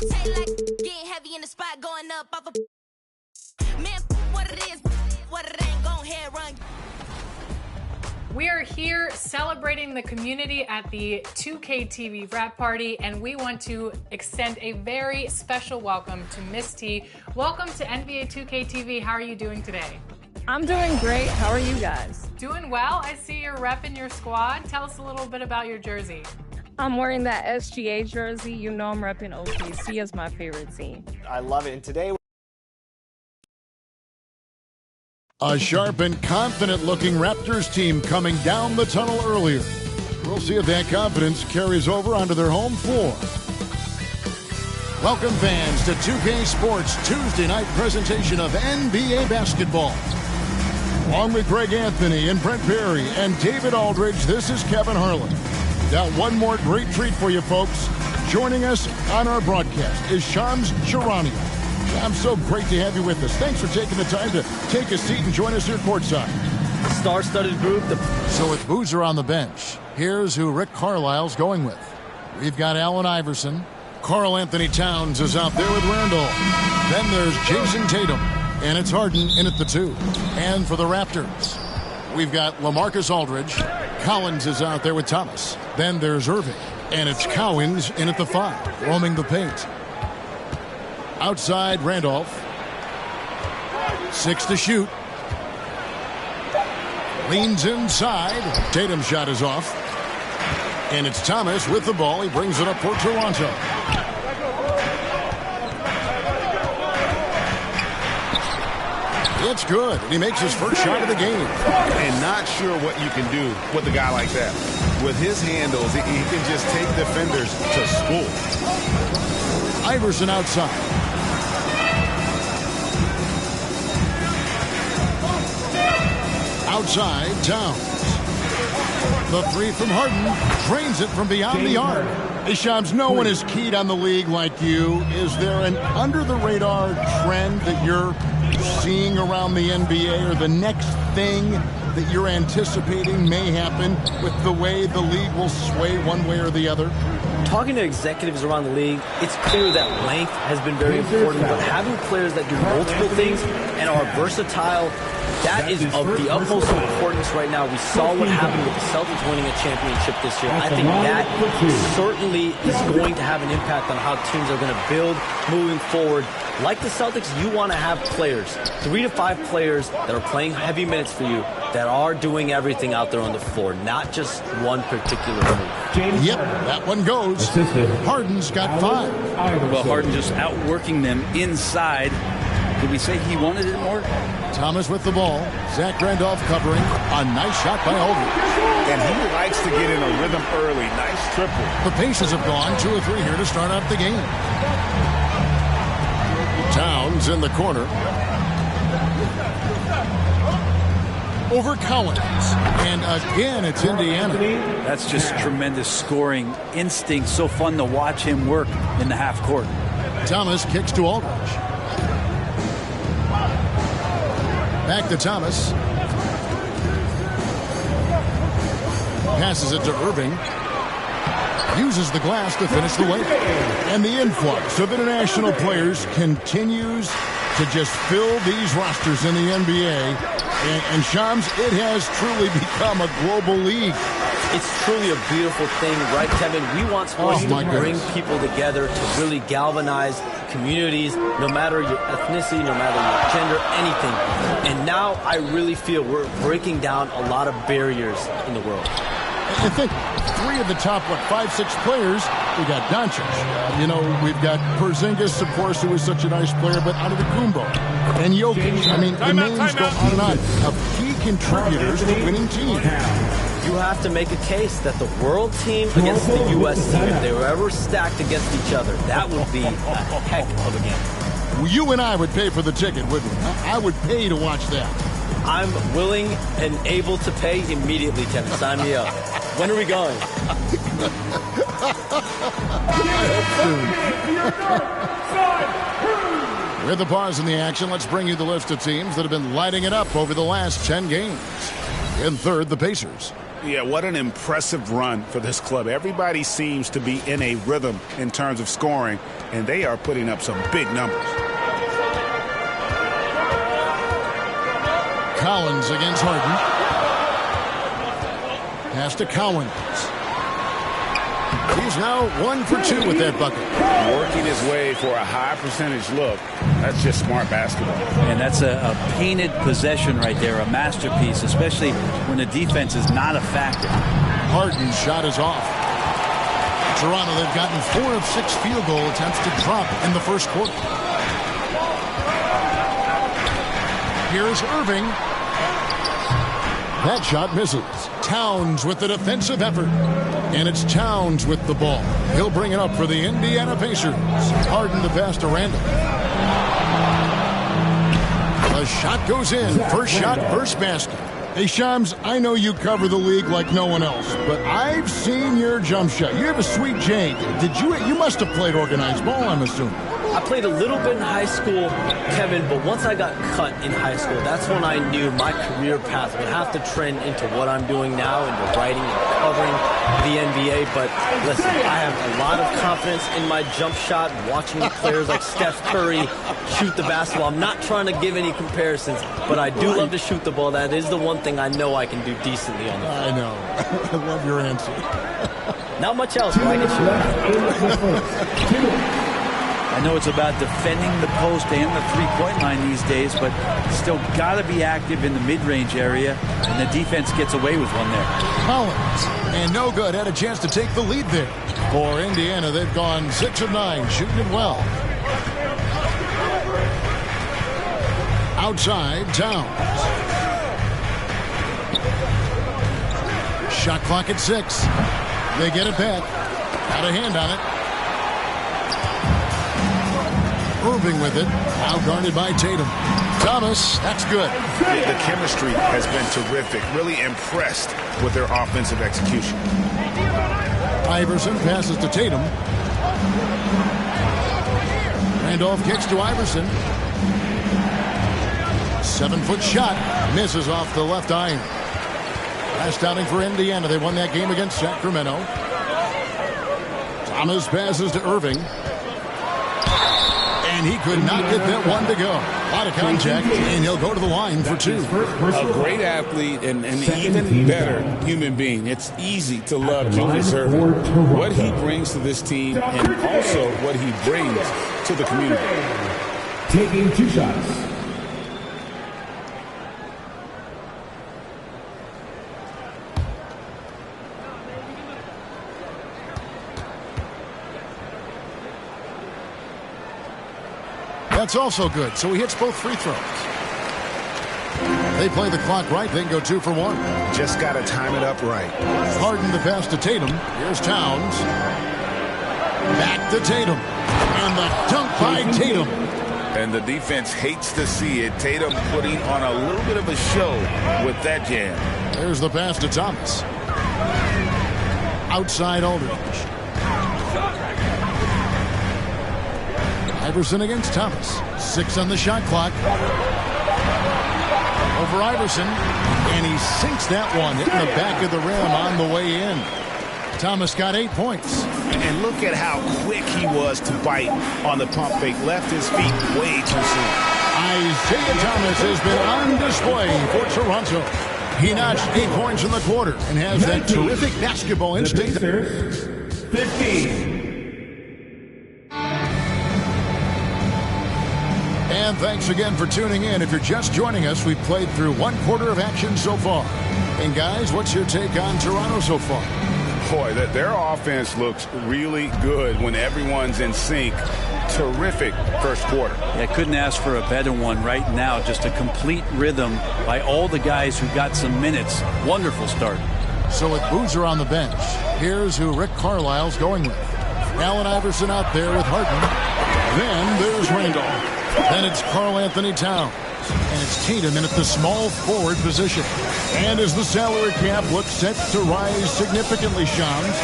don't take like getting heavy in the spot, going up off a man, what it is, what it ain't, go ahead, run. We are here celebrating the community at the 2K TV wrap party, and we want to extend a very special welcome to Miss T. Welcome to NBA 2K TV. How are you doing today? I'm doing great. How are you guys? Doing well. I see you're repping your squad. Tell us a little bit about your jersey. I'm wearing that SGA jersey. You know I'm repping OKC as my favorite team. I love it. And today, a sharp and confident-looking Raptors team coming down the tunnel earlier. We'll see if that confidence carries over onto their home floor. Welcome, fans, to 2K Sports Tuesday night presentation of NBA basketball. Along with Greg Anthony and Brent Perry and David Aldridge, this is Kevin Harlan. Got one more great treat for you, folks. Joining us on our broadcast is Shams Charania. I'm so great to have you with us. Thanks for taking the time to take a seat and join us here courtside. Star-studded group. So with Boozer on the bench, here's who Rick Carlisle's going with. We've got Allen Iverson. Karl Anthony Towns is out there with Randall. Then there's Jason Tatum. And it's Harden in at the 2. And for the Raptors, we've got LaMarcus Aldridge. Collins is out there with Thomas. Then there's Irving. And it's Cowens in at the 5, roaming the paint. Outside, Randolph. 6 to shoot. Leans inside. Tatum's shot is off. And it's Thomas with the ball. He brings it up for Toronto. It's good. He makes his first shot of the game. And not sure what you can do with a guy like that. With his handles, he can just take defenders to school. Iverson outside. Outside, Towns. The 3 from Harden drains it from beyond the arc. Hey, Shams, no one is keyed on the league like you. Is there an under-the-radar trend that you're seeing around the NBA, or the next thing that you're anticipating may happen with the way the league will sway one way or the other? Talking to executives around the league, it's clear that length has been very important, but having players that do multiple things and are versatile, that is of the utmost importance right now. We saw what happened with the Celtics winning a championship this year. I think that certainly is going to have an impact on how teams are going to build moving forward. Like the Celtics, you want to have players, 3 to 5 players that are playing heavy minutes for you, that are doing everything out there on the floor, not just one particular move. Yep, that one goes. Harden's got 5. Well, Harden just outworking them inside. Did we say he wanted it more? Thomas with the ball. Zach Randolph covering. A nice shot by Aldridge. And he likes to get in a rhythm early. Nice triple. The Pacers have gone 2 or 3 here to start out the game. Towns in the corner. Over Collins. And again, it's Indiana. That's just tremendous scoring instinct. So fun to watch him work in the half court. Thomas kicks to Aldridge. Back to Thomas. Passes it to Irving. Uses the glass to finish the way. And the influx of international players continues to just fill these rosters in the NBA. And Shams, it has truly become a global league. It's truly a beautiful thing, right, Kevin? We want sports to bring people together, to really galvanize communities, no matter your ethnicity, no matter your gender, anything. And now I really feel we're breaking down a lot of barriers in the world. I think 3 of the top, 5, 6 players, we got Doncic. We've got Porzingis, of course, who is such a nice player, but Antetokounmpo and Jokic. I mean, the names go on and on of key contributors to winning teams. You have to make a case that the world team against the U.S. team, if they were ever stacked against each other, that would be a heck of a game. Well, you and I would pay for the ticket, wouldn't we? I would pay to watch that. I'm willing and able to pay immediately, Kevin. Sign me up. When are we going? With the pause in the action, let's bring you the list of teams that have been lighting it up over the last 10 games. In third, the Pacers. Yeah, what an impressive run for this club. Everybody seems to be in a rhythm in terms of scoring, and they are putting up some big numbers. Collins against Harden. Pass to Collins. He's now 1 for 2 with that bucket. Working his way for a high percentage look. That's just smart basketball. And that's a painted possession right there, a masterpiece, especially when the defense is not a factor. Harden's shot is off. Toronto, they've gotten 4 of 6 field goal attempts to drop in the first quarter. Here's Irving. That shot misses. Towns with the defensive effort. And it's Towns with the ball. He'll bring it up for the Indiana Pacers. Harden to pass to Randall. The shot goes in. First shot, first basket. Hey, Shams, I know you cover the league like no one else, but I've seen your jump shot. You have a sweet jank. You must have played organized ball, I'm assuming. I played a little bit in high school, Kevin, but once I got cut in high school, that's when I knew my career path would have to trend into what I'm doing now, into writing and covering the NBA. But listen, I have a lot of confidence in my jump shot, watching players like Steph Curry shoot the basketball. I'm not trying to give any comparisons, but I do love to shoot the ball. That is the one thing I know I can do decently on the floor. I know. I love your answer. Not much else, but I can shoot. I know it's about defending the post and the three-point line these days, but still got to be active in the mid-range area, and the defense gets away with one there. Collins, and no good, had a chance to take the lead there. For Indiana, they've gone 6 of 9, shooting it well. Outside, Towns. Shot clock at 6. They get it back. Got a hand on it. Irving with it. Now guarded by Tatum. Thomas, that's good. The chemistry has been terrific. Really impressed with their offensive execution. Iverson passes to Tatum. Randolph kicks to Iverson. 7-foot shot. Misses off the left iron. Last outing for Indiana. They won that game against Sacramento. Thomas passes to Irving. And he could not get that one to go. A lot of contact, and he'll go to the line for 2. A great athlete and an even better human being. It's easy to love Julius Irving. What he brings to this team and also what he brings to the community. Taking 2 shots. That's also good, so he hits both free throws. They play the clock right, they can go 2 for 1. Just got to time it up right. Harden the pass to Tatum. Here's Towns. Back to Tatum. And the dunk by Tatum. And the defense hates to see it. Tatum putting on a little bit of a show with that jam. There's the pass to Thomas. Outside Aldridge. Iverson against Thomas. 6 on the shot clock. Over Iverson. And he sinks that one, hitting the back of the rim on the way in. Thomas got 8 points. And look at how quick he was to bite on the pump fake. Left his feet way too soon. Isaiah Thomas has been on display for Toronto. He notched 8 points in the quarter and has that terrific basketball instinct. 15. And thanks again for tuning in. If you're just joining us, we've played through 1 quarter of action so far. And guys, what's your take on Toronto so far? Boy, their offense looks really good when everyone's in sync. Terrific first quarter. Yeah, couldn't ask for a better one right now. Just a complete rhythm by all the guys who got some minutes. Wonderful start. So with Boozer on the bench, here's who Rick Carlisle's going with. Allen Iverson out there with Harden. Then there's Randolph. Then it's Karl Anthony Towns. And it's Tatum in at the small forward position. And as the salary cap looks set to rise significantly, Shams,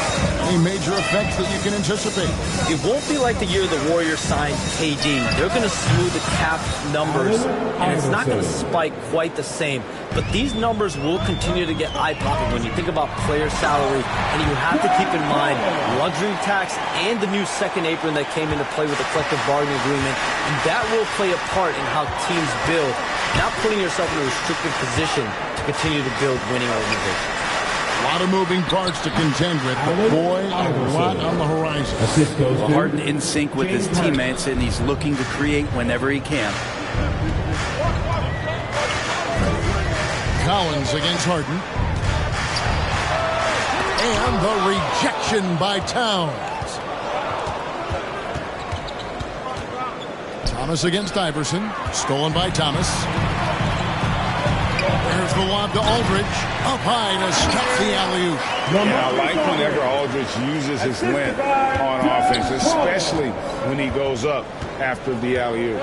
any major effects that you can anticipate? It won't be like the year the Warriors signed KD. They're going to smooth the cap numbers, and it's not going to spike quite the same. But these numbers will continue to get eye-popping when you think about player salary, and you have to keep in mind luxury tax and the new second apron that came into play with the collective bargaining agreement, and that will play a part in how teams build, not putting yourself in a restricted position to continue to build winning organizations. A lot of moving parts to contend with, but boy, a lot on the horizon. Well, Harden in sync with his teammates, and he's looking to create whenever he can. Collins against Harden. And the rejection by Towns. Thomas against Iverson. Stolen by Thomas. There's the lob to Aldridge. Up high to stop the alley-oop. Yeah, I like whenever Aldridge uses his length on offense, especially when he goes up after the alley-oop.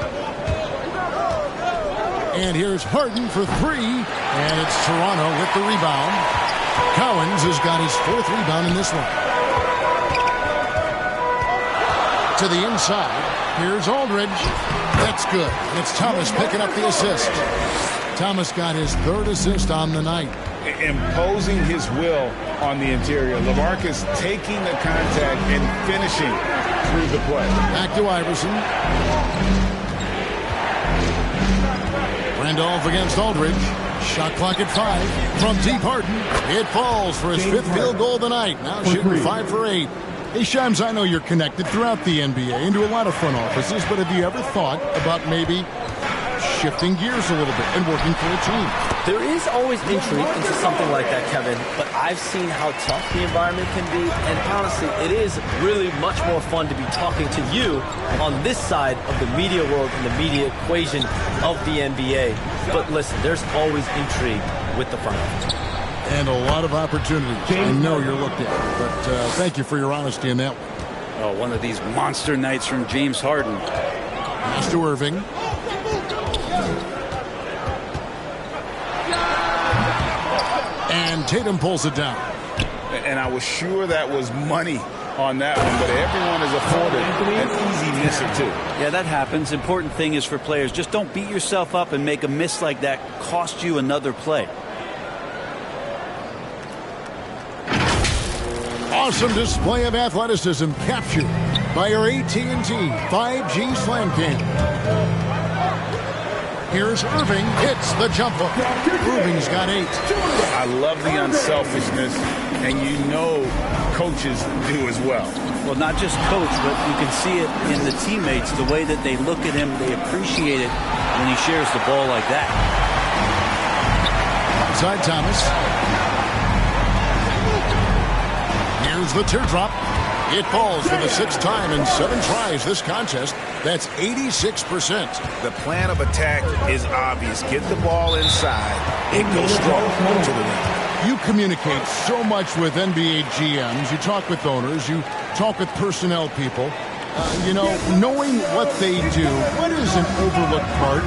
And here's Harden for three. And it's Toronto with the rebound. Collins has got his fourth rebound in this one. To the inside. Here's Aldridge. That's good. And it's Thomas picking up the assist. Thomas got his third assist on the night. Imposing his will on the interior. LaMarcus taking the contact and finishing through the play. Back to Iverson. Randolph against Aldridge. Shot clock at 5. From deep Harden. It falls for his fifth field goal of the night. Now shooting 5 for 8. Hey, Shams, I know you're connected throughout the NBA into a lot of front offices, but have you ever thought about maybe shifting gears a little bit and working for a team? There is always intrigue into something like that, Kevin, but I've seen how tough the environment can be, and honestly, it is really much more fun to be talking to you on this side of the media world and the media equation of the NBA. But listen, there's always intrigue with the front office. And a lot of opportunities. I know you're looked at, but thank you for your honesty in that one. Oh, one of these monster nights from James Harden. Pass to Irving. And Tatum pulls it down. And I was sure that was money on that one, but everyone is afforded an easy misser too. Yeah, that happens. Important thing is for players, just don't beat yourself up and make a miss like that cost you another play. Awesome display of athleticism captured by our AT&T 5G Slam Cam. Here's Irving, hits the jumper. Irving's got 8. I love the unselfishness, and you know coaches do as well. Well, not just coach, but you can see it in the teammates, the way that they look at him, they appreciate it when he shares the ball like that. Inside Thomas. Here's the teardrop. It falls for the 6th time in 7 tries this contest. That's 86%. The plan of attack is obvious. Get the ball inside and go strong to the rim. You communicate so much with NBA GMs. You talk with owners. You talk with personnel people. Knowing what they do, what is an overlooked part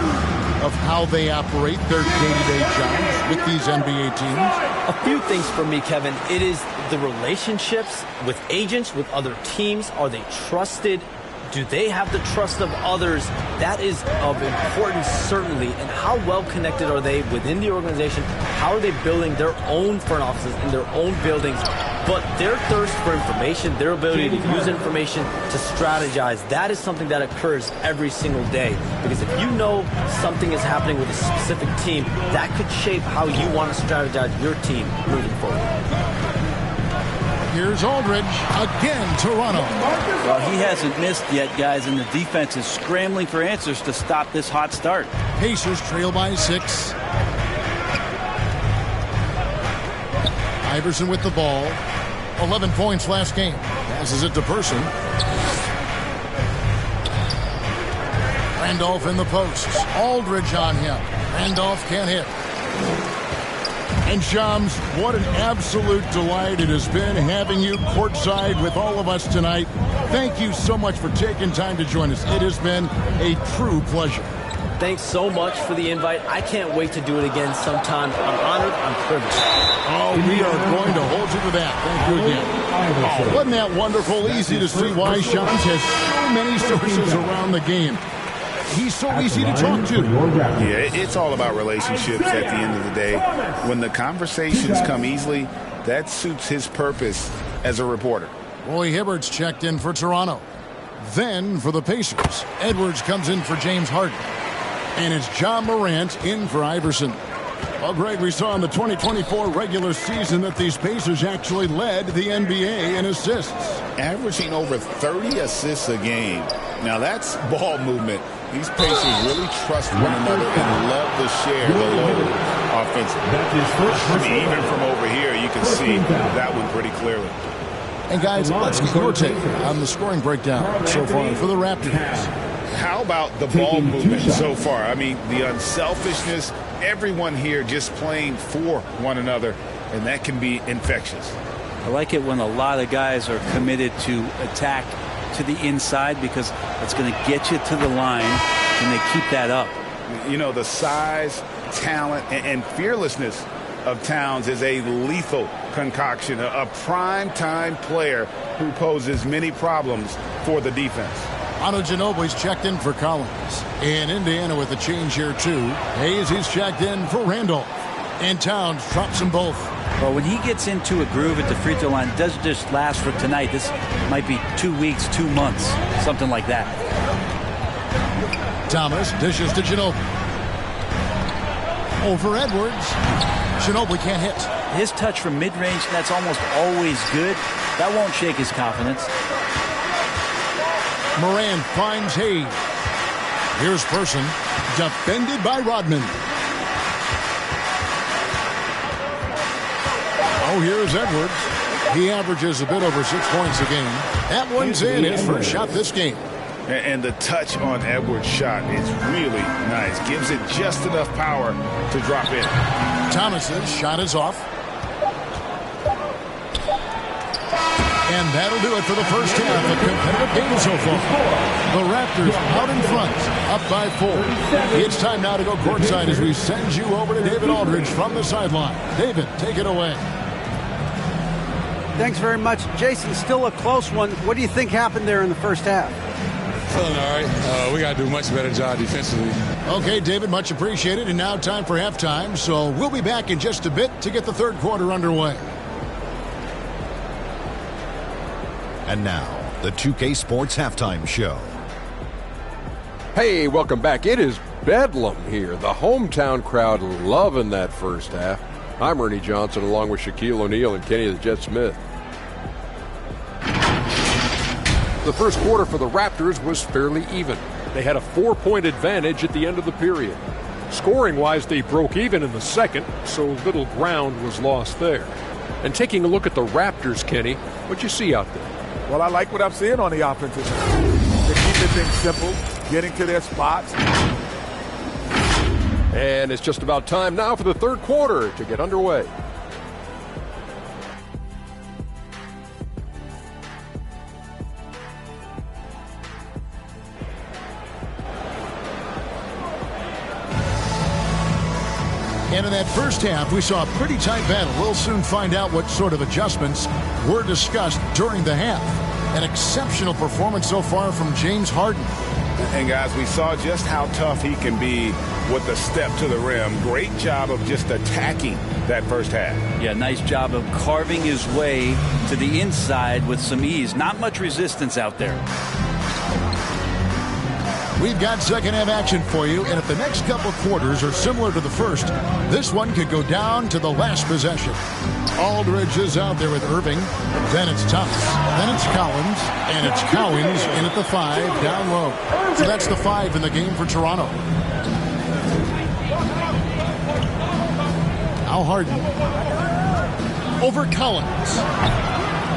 of how they operate their day-to-day jobs with these NBA teams? A few things for me, Kevin. It is the relationships with agents, with other teams. Are they trusted? Do they have the trust of others? That is of importance, certainly. And how well connected are they within the organization? How are they building their own front offices in their own buildings? But their thirst for information, their ability to use information, to strategize, that is something that occurs every single day. Because if you know something is happening with a specific team, that could shape how you want to strategize your team moving forward. Here's Aldridge. Again, Toronto. Well, he hasn't missed yet, guys, and the defense is scrambling for answers to stop this hot start. Pacers trail by 6. Iverson with the ball. 11 points last game. Passes it to Person. Randolph in the posts. Aldridge on him. Randolph can't hit. And Shams, what an absolute delight it has been having you courtside with all of us tonight. Thank you so much for taking time to join us. It has been a true pleasure. thanks so much for the invite. I can't wait to do it again sometime. I'm honored. I'm privileged. Oh, we are going to hold you to that. Thank you again. Oh, wasn't that wonderful? Easy to see why Shams has so many sources around the game. He's so easy to talk to. Yeah, it's all about relationships at the end of the day. When the conversations come easily, that suits his purpose as a reporter. Roy Hibbert's checked in for Toronto. Then for the Pacers, Edwards comes in for James Harden. And it's John Morant in for Iverson. Well, Greg, we saw in the 2024 regular season that these Pacers actually led the NBA in assists. Averaging over 30 assists a game. Now that's ball movement. These Pacers really trust one another and love to share the load offensively. Even from over here, you can see that one pretty clearly. And guys, let's get your take on the scoring breakdown so far for the Raptors. How about the ball movement so far? I mean, the unselfishness, everyone here just playing for one another, and that can be infectious. I like it when a lot of guys are committed to attack to the inside because it's going to get you to the line, and they keep that up. You know, the size, talent, and fearlessness of Towns is a lethal concoction, a prime-time player who poses many problems for the defense. Ano Ginobili's checked in for Collins. In Indiana with a change here, too. Hayes is checked in for Randolph. And Towns drops them both. Well, when he gets into a groove at the free throw line, it doesn't just last for tonight. This might be 2 weeks, 2 months, something like that. Thomas dishes to Ginobili. Over Edwards. Ginobili can't hit. His touch from mid-range, that's almost always good. That won't shake his confidence. Moran finds Hayes. Here's Person, defended by Rodman. Oh, here's Edwards. He averages a bit over 6 points a game. That one's in his first shot this game. And the touch on Edwards' shot is really nice. Gives it just enough power to drop in. Thomas's shot is off. And that'll do it for the first half. A competitive game so far. The Raptors out in front, up by 4. It's time now to go courtside as we send you over to David Aldridge from the sideline. David, take it away. Thanks very much. Jason, still a close one. What do you think happened there in the first half? Feeling all right. We got to do a much better job defensively. Okay, David, much appreciated. And now time for halftime. So we'll be back in just a bit to get the third quarter underway. And now, the 2K Sports Halftime Show. Hey, welcome back. It is bedlam here. The hometown crowd loving that first half. I'm Ernie Johnson along with Shaquille O'Neal and Kenny the Jet Smith. The first quarter for the Raptors was fairly even. They had a 4-point advantage at the end of the period. Scoring-wise, they broke even in the second, so little ground was lost there. And taking a look at the Raptors, Kenny, what you see out there? Well, I like what I'm seeing on the offensive side. They're keeping things simple, getting to their spots. And it's just about time now for the third quarter to get underway. And in that first half, we saw a pretty tight battle. We'll soon find out what sort of adjustments were discussed during the half. An exceptional performance so far from James Harden. And guys, we saw just how tough he can be with the step to the rim. Great job of just attacking that first half. Yeah, nice job of carving his way to the inside with some ease. Not much resistance out there. We've got second half action for you, and if the next couple quarters are similar to the first, this one could go down to the last possession. Aldridge is out there with Irving. Then it's Thomas. Then it's Collins. And it's Cowens in at the 5 down low. So that's the 5 in the game for Toronto. Now Harden. Over Collins.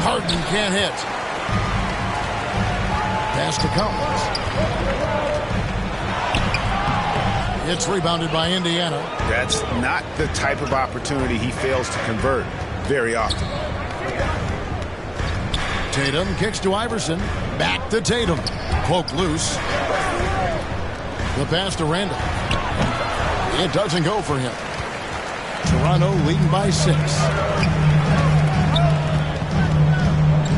Harden can't hit. Pass to Collins. It's rebounded by Indiana. That's not the type of opportunity he fails to convert very often. Tatum kicks to Iverson. Back to Tatum. Poke loose. The pass to Randall. It doesn't go for him. Toronto leading by 6.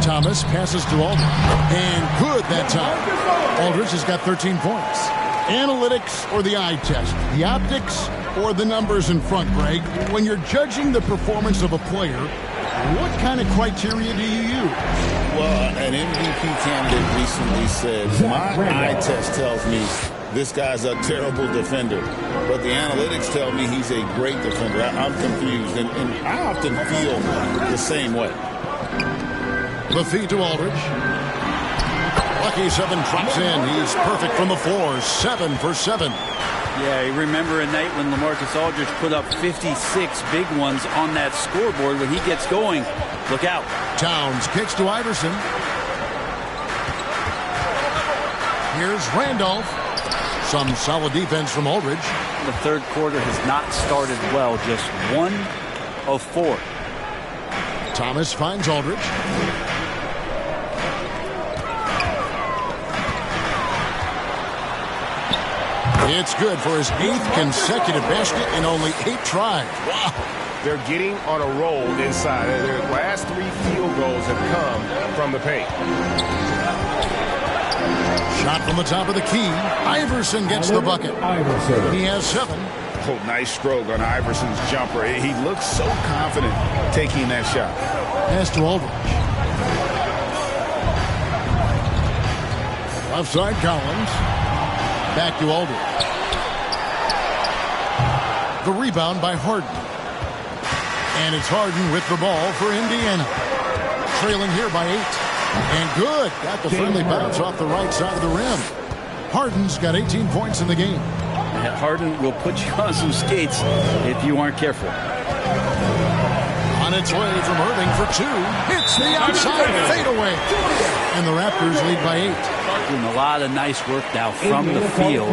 Thomas passes to Aldridge. And good that time. Aldridge has got 13 points. Analytics or the eye test? The optics or the numbers in front, Greg? When you're judging the performance of a player, what kind of criteria do you use? Well, an MVP candidate recently said, my eye test tells me this guy's a terrible defender, but the analytics tell me he's a great defender. I'm confused, and I often feel the same way. The feed to Aldridge. Lucky 7 drops in. He's perfect from the floor. 7 for 7. Yeah, you remember a night when LaMarcus Aldridge put up 56 big ones on that scoreboard. When he gets going, look out. Towns kicks to Iverson. Here's Randolph. Some solid defense from Aldridge. The third quarter has not started well. Just 1 of 4. Thomas finds Aldridge. It's good for his 8th consecutive basket in only 8 tries. Wow. They're getting on a roll inside. Their last 3 field goals have come from the paint. Shot from the top of the key. Iverson gets the bucket. He has 7. Oh, nice stroke on Iverson's jumper. He looks so confident taking that shot. Pass to Aldridge. Left side Collins. Back to Aldridge. The rebound by Harden. And it's Harden with the ball for Indiana. Trailing here by 8. And good. Got the friendly bounce off the right side of the rim. Harden's got 18 points in the game. Harden will put you on some skates if you aren't careful. On its way from Irving for 2. It's the outside fadeaway. And the Raptors lead by 8. Doing a lot of nice work now from the field.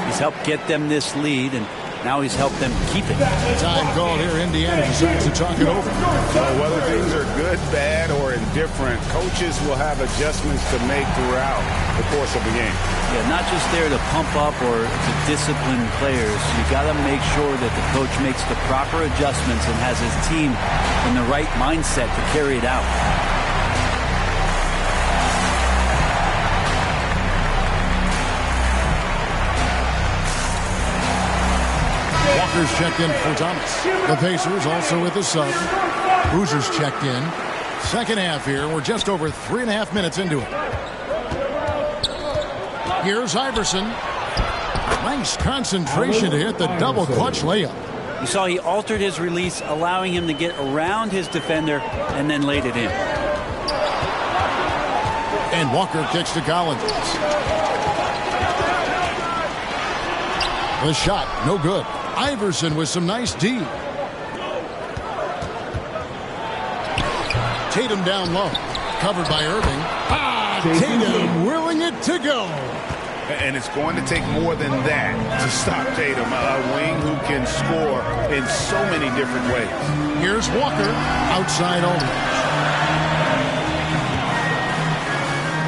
He's helped get them this lead, and now he's helped them keep it. Time call here. Indiana decides to talk it over. Well, whether things are good, bad, or indifferent, coaches will have adjustments to make throughout the course of the game. Yeah, not just there to pump up or to discipline players. You got to make sure that the coach makes the proper adjustments and has his team in the right mindset to carry it out. Walker's checked in for Thomas. The Pacers also with the sub. Boozer's checked in. Second half here. We're just over 3.5 minutes into it. Here's Iverson. Nice concentration to hit the double clutch layup. You saw he altered his release, allowing him to get around his defender and then laid it in. And Walker kicks to Collins. The shot, no good. Iverson with some nice D. Tatum down low. Covered by Irving. Tatum willing it to go. And it's going to take more than that to stop Tatum. A wing who can score in so many different ways. Here's Walker. Outside Aldridge.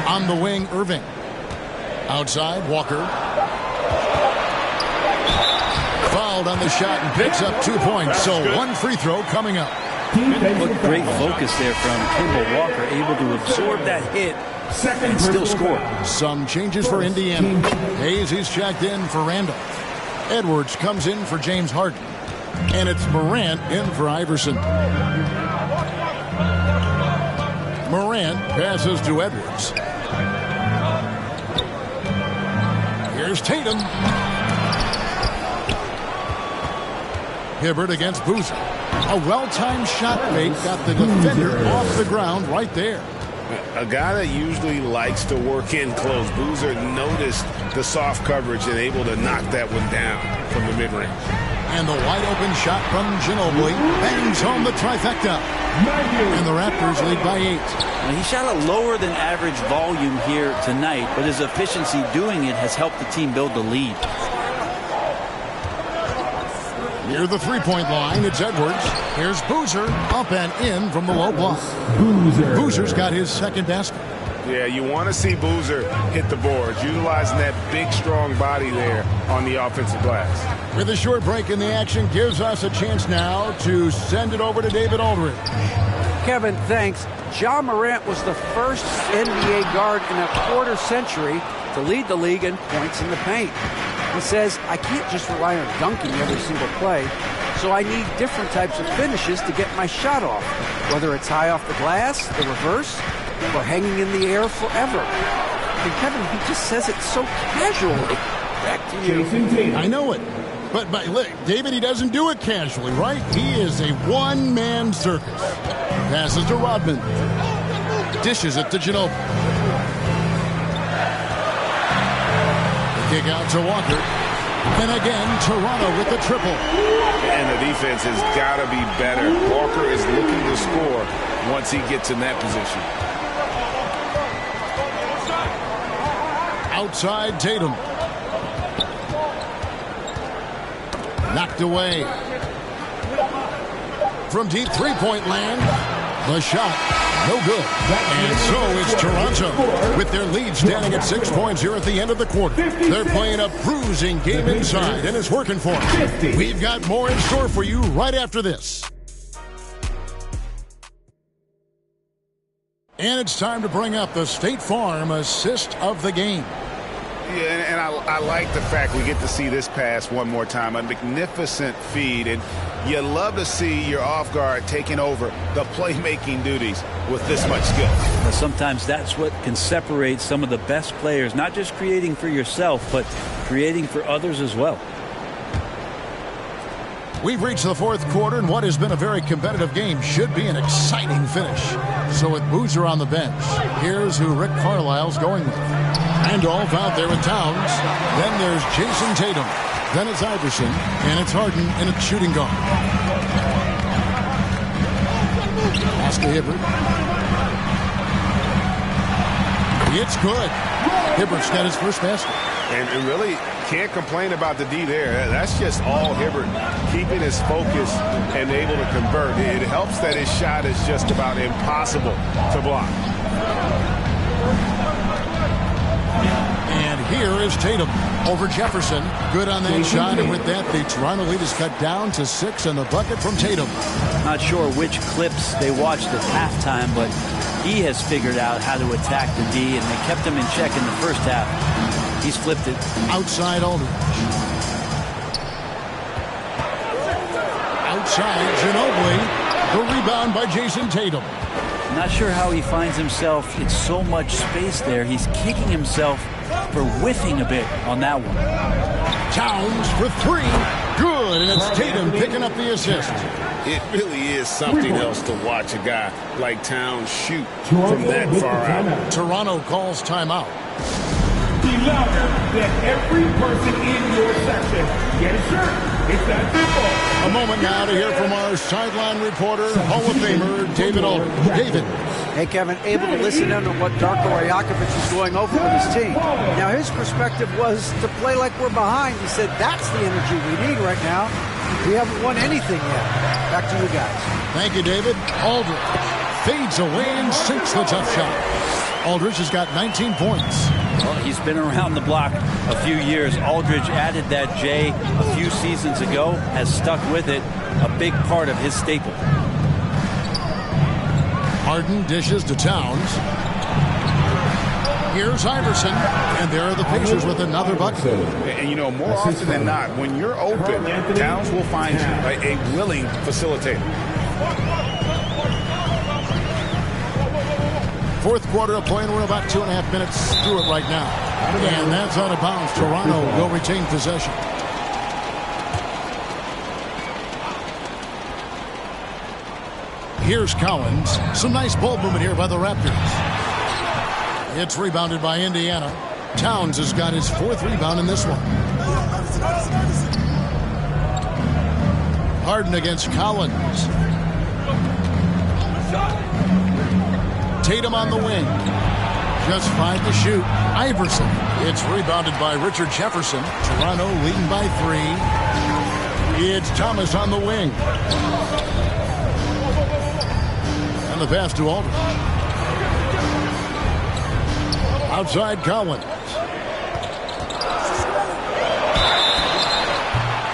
On the wing, Irving. Outside, Walker. Fouled on the shot and picks up 2 points. So 1 free throw coming up. Look, great focus there from Kemba Walker, able to absorb that hit and still score. Some changes for Indiana. Hayes is checked in for Randall. Edwards comes in for James Harden. And it's Morant in for Iverson. Morant passes to Edwards. Here's Tatum. Hibbert against Boozer. A well-timed shot fake got the defender off the ground right there. A guy that usually likes to work in close. Boozer noticed the soft coverage and able to knock that one down from the mid-range. And the wide-open shot from Ginobili bangs home the trifecta. And the Raptors lead by 8. Now, he shot a lower than average volume here tonight, but his efficiency doing it has helped the team build the lead. Near the three-point line, it's Edwards. Here's Boozer, up and in from the low block. Boozer's got his second basket. Yeah, you want to see Boozer hit the boards, utilizing that big, strong body there on the offensive glass. With a short break in the action, gives us a chance now to send it over to David Aldridge. Kevin, thanks. Ja Morant was the first NBA guard in a quarter century to lead the league in points in the paint. He says, I can't just rely on dunking every single play, so I need different types of finishes to get my shot off, whether it's high off the glass, the reverse, or hanging in the air forever. And Kevin, he just says it so casually. Back to you. I know it. But look, David, he doesn't do it casually, right? He is a one-man circus. Passes to Rodman. Dishes it to Ginobili. The kick out to Walker. And again, Toronto with the triple. And the defense has got to be better. Walker is looking to score once he gets in that position. Outside Tatum. Knocked away. From deep three-point land, the shot, no good. And so it's Toronto with their lead standing at 6 points here at the end of the quarter. They're playing a bruising game inside, and it's working for them. We've got more in store for you right after this. And it's time to bring up the State Farm assist of the game. Yeah, and I like the fact we get to see this pass one more time. A magnificent feed, and you love to see your off guard taking over the playmaking duties with this much skill. Sometimes that's what can separate some of the best players, not just creating for yourself, but creating for others as well. We've reached the fourth quarter, and what has been a very competitive game should be an exciting finish. So with Boozer on the bench, here's who Rick Carlisle's going with. Randolph out there with Towns. Then there's Jason Tatum. Then it's Iverson, and it's Harden in a shooting guard. Pass to Hibbert. It's good. Hibbert's got his first basket. And really can't complain about the D there. That's just all Hibbert, keeping his focus and able to convert. It helps that his shot is just about impossible to block. And here is Tatum over Jefferson. Good on that shot, and with that, the Toronto lead is cut down to 6, and the bucket from Tatum. Not sure which clips they watched at halftime, but he has figured out how to attack the D, and they kept him in check in the first half. He's flipped it. Outside Aldridge. Outside Ginobili. The rebound by Jason Tatum. Not sure how he finds himself. It's so much space there. He's kicking himself for whiffing a bit on that one. Towns for 3. Good, and it's Tatum picking up the assist. It really is something else to watch a guy like Towns shoot from that far out. Toronto calls timeout. Be louder than every person in your section. Get a shirt. It's that simple. A moment now to hear from our sideline reporter, Hall of Famer David Aldridge. David. Hey, Kevin, able to listen in on what Darko Rajakovic was going over with his team. Now, his perspective was to play like we're behind. He said that's the energy we need right now. We haven't won anything yet. Back to you guys. Thank you, David. Aldridge fades away and sinks the tough shot. Aldridge has got 19 points. Well, he's been around the block a few years. Aldridge added that J a few seasons ago, has stuck with it, a big part of his staple. Harden dishes to Towns. Here's Iverson, and there are the Pacers with another bucket. And you know, more often than not, when you're open, Towns will find you a willing facilitator. Fourth quarter of play, and we're about 2.5 minutes through it right now. And that's out of bounds. Toronto will retain possession. Here's Collins. Some nice ball movement here by the Raptors. It's rebounded by Indiana. Towns has got his 4th rebound in this one. Harden against Collins. Tatum on the wing. Just 5 to shoot. Iverson. It's rebounded by Richard Jefferson. Toronto leading by 3. It's Thomas on the wing. And the pass to Aldridge. Outside Collins.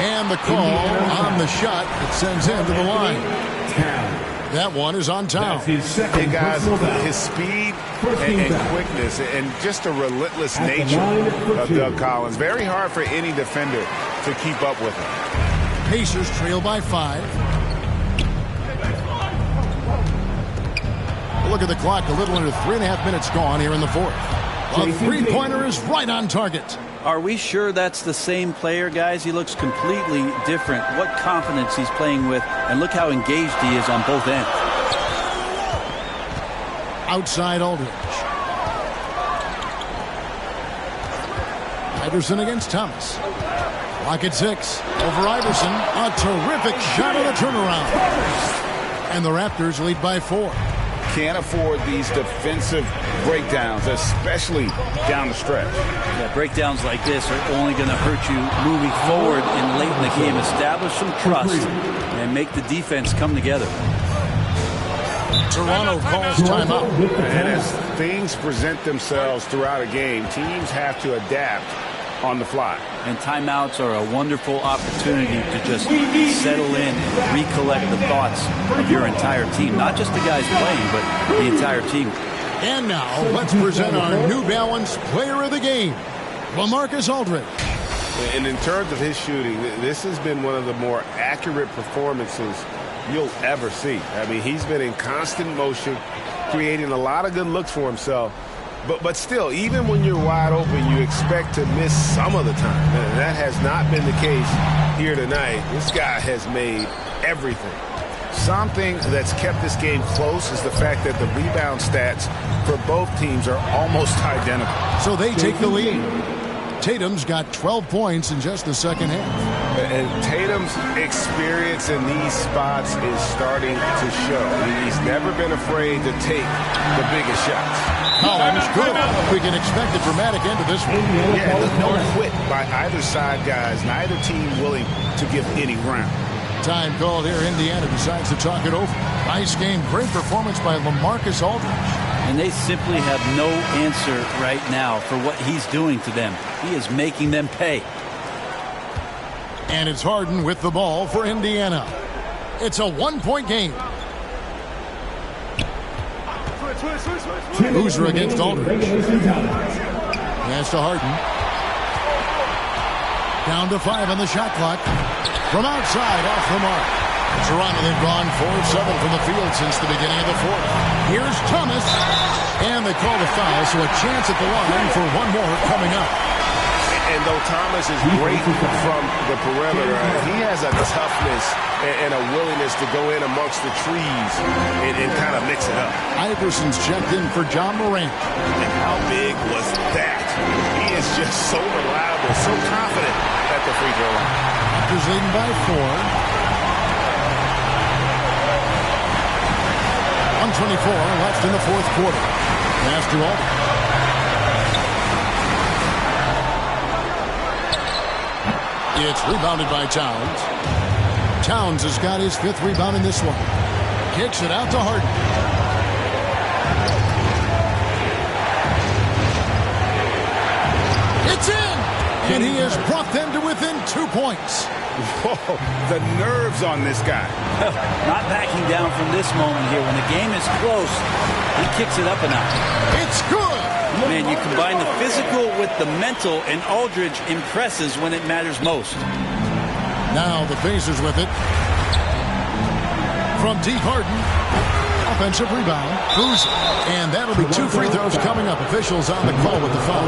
And the call on the shot that sends him to the line. That one is on Town. Hey guys, his speed and quickness and just the relentless nature of Doug Collins. Very hard for any defender to keep up with him. Pacers trail by 5. Look at the clock. A little under 3.5 minutes gone here in the fourth. A three-pointer is right on target. Are we sure that's the same player, guys? He looks completely different. What confidence he's playing with, and look how engaged he is on both ends. Outside Aldridge. Iverson against Thomas. Clock at 6. Over Iverson. A terrific shot on the turnaround. And the Raptors lead by 4. Can't afford these defensive breakdowns, especially down the stretch. Yeah, breakdowns like this are only going to hurt you moving forward and late in the game. Establish some trust and make the defense come together. Toronto calls timeout. And as things present themselves throughout a game, teams have to adapt on the fly. And timeouts are a wonderful opportunity to just settle in and recollect the thoughts of your entire team. Not just the guys playing, but the entire team. And now, let's present our New Balance Player of the Game, LaMarcus Aldridge. And in terms of his shooting, this has been one of the more accurate performances you'll ever see. I mean, he's been in constant motion, creating a lot of good looks for himself. But still, even when you're wide open, you expect to miss some of the time. And that has not been the case here tonight. This guy has made everything. Something that's kept this game close is the fact that the rebound stats for both teams are almost identical. So they take the lead. Tatum's got 12 points in just the second half. And Tatum's experience in these spots is starting to show. He's never been afraid to take the biggest shots. Collins, good. We can expect a dramatic end to this one. Yeah, no quit by either side, guys. Neither team willing to give any ground. Time called here. Indiana decides to talk it over. Nice game. Great performance by LaMarcus Aldridge. And they simply have no answer right now for what he's doing to them. He is making them pay. And it's Harden with the ball for Indiana. It's a one-point game. Boozer against Aldridge. Pass to Harden. Down to 5 on the shot clock. From outside, off the mark. Toronto, they've gone 4-7 from the field since the beginning of the fourth. Here's Thomas. And they call the foul, so a chance at the line for one more coming up. And though Thomas is great from the perimeter, he has a toughness and a willingness to go in amongst the trees and kind of mix it up. Iverson's checked in for John Morant. And how big was that? He is just so reliable, so confident at the free throw line. Raptors leading by 4. 1:24 left in the fourth quarter. Pass to Aldridge. It's rebounded by Towns. Towns has got his 5th rebound in this one. Kicks it out to Harden. It's in! And he has brought them to within 2 points. Whoa, the nerves on this guy. Not backing down from this moment here. When the game is close, he kicks it up a notch. It's good! Man, you combine the physical with the mental, and Aldridge impresses when it matters most. Now the Pacers with it. From deep, Harden. Offensive rebound. Boozer. And that'll be 2 free throws coming up. Officials on the call with the foul.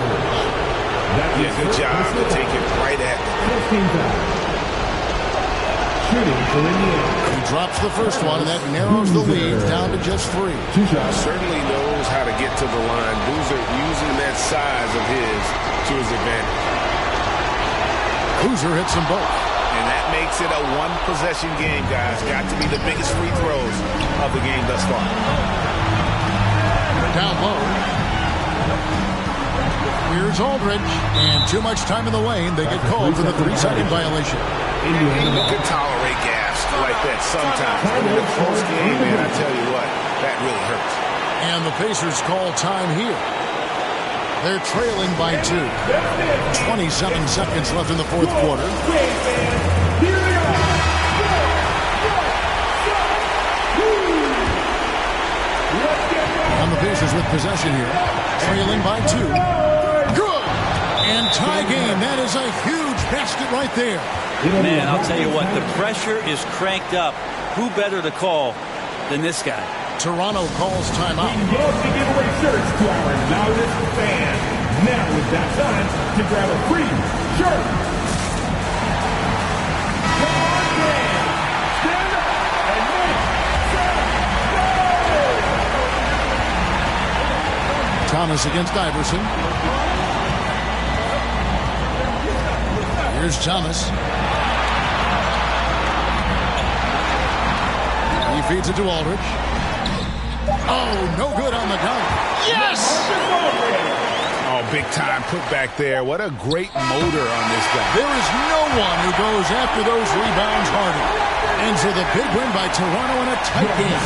Yeah, good job to take it right at them. He drops the first one, and that narrows the lead down to just 3. Certainly knows how to get to the line. Boozer using that size of his to his advantage. Boozer hits them both. And that makes it a one-possession game, guys. Got to be the biggest free throws of the game thus far. Down low. Here's Aldridge. And too much time in the lane. They get called for the 3-second violation. You can tolerate gaps like that sometimes. But in a close game, man, I tell you what, that really hurts. And the Pacers call time here. They're trailing by 2. 27 seconds left in the fourth quarter. And the Pacers with possession here. Trailing by 2. Good! And tie game. That is a huge basket right there. Man, I'll tell you what, the pressure is cranked up. Who better to call than this guy? Toronto calls timeout. We love to give away shirts to our loudest fans. Now is that time to grab a free shirt. Come on, fans. Stand up and make some noise. Thomas against Iverson. Here's Thomas. He feeds it to Aldridge. Oh, no good on the dunk. Yes! Oh, big time put back there. What a great motor on this guy. There is no one who goes after those rebounds harder. And so the big win by Toronto in a tight game.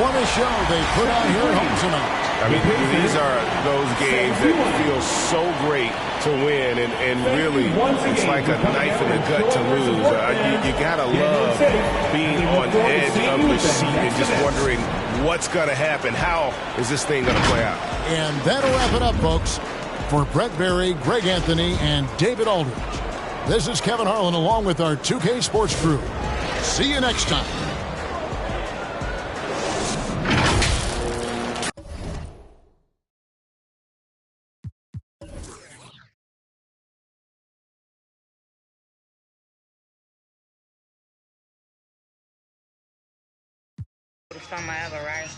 What a show they put on here at home tonight. I mean, these are those games that feel so great to win, and really, it's like a knife in the gut to lose. You gotta love being on edge of your seat and just wondering what's gonna happen. How is this thing gonna play out? And that'll wrap it up, folks. For Brett Berry, Greg Anthony, and David Aldridge, this is Kevin Harlan along with our 2K Sports crew. See you next time. Something I ever write.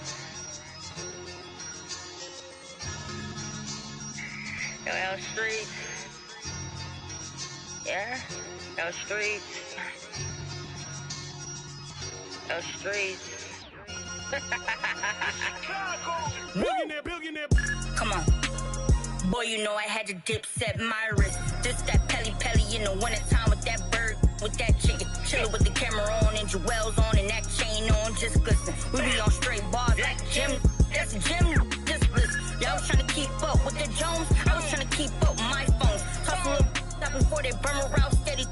Yo, L Street. Yeah? L Street. L Street. Billionaire. Come on. Boy, you know I had to dip set my wrist. This that Pelly in the wintertime with that bird, with that chicken. Chillin' with the camera on and jewels on and that chain on, just glisten. We be on straight bars like Jim. That's a Jim, just listen. Y'all was trying to keep up with the Jones. I was trying to keep up with my phones. Toss a little stop before they burn around steady.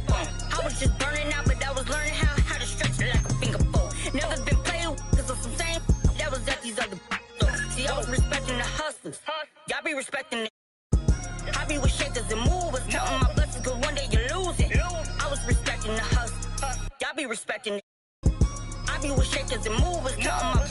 I was just burning out, but I was learning how to stretch it like a finger fold. Never been played with, cause of some same that was at these other. See, I was respecting the hustlers. Y'all be respecting the. I be with shakers and movers, counting my blessings, cause one day you lose it. I was respecting the hustle. Y'all be respecting it. I be with shakers and movers, counting my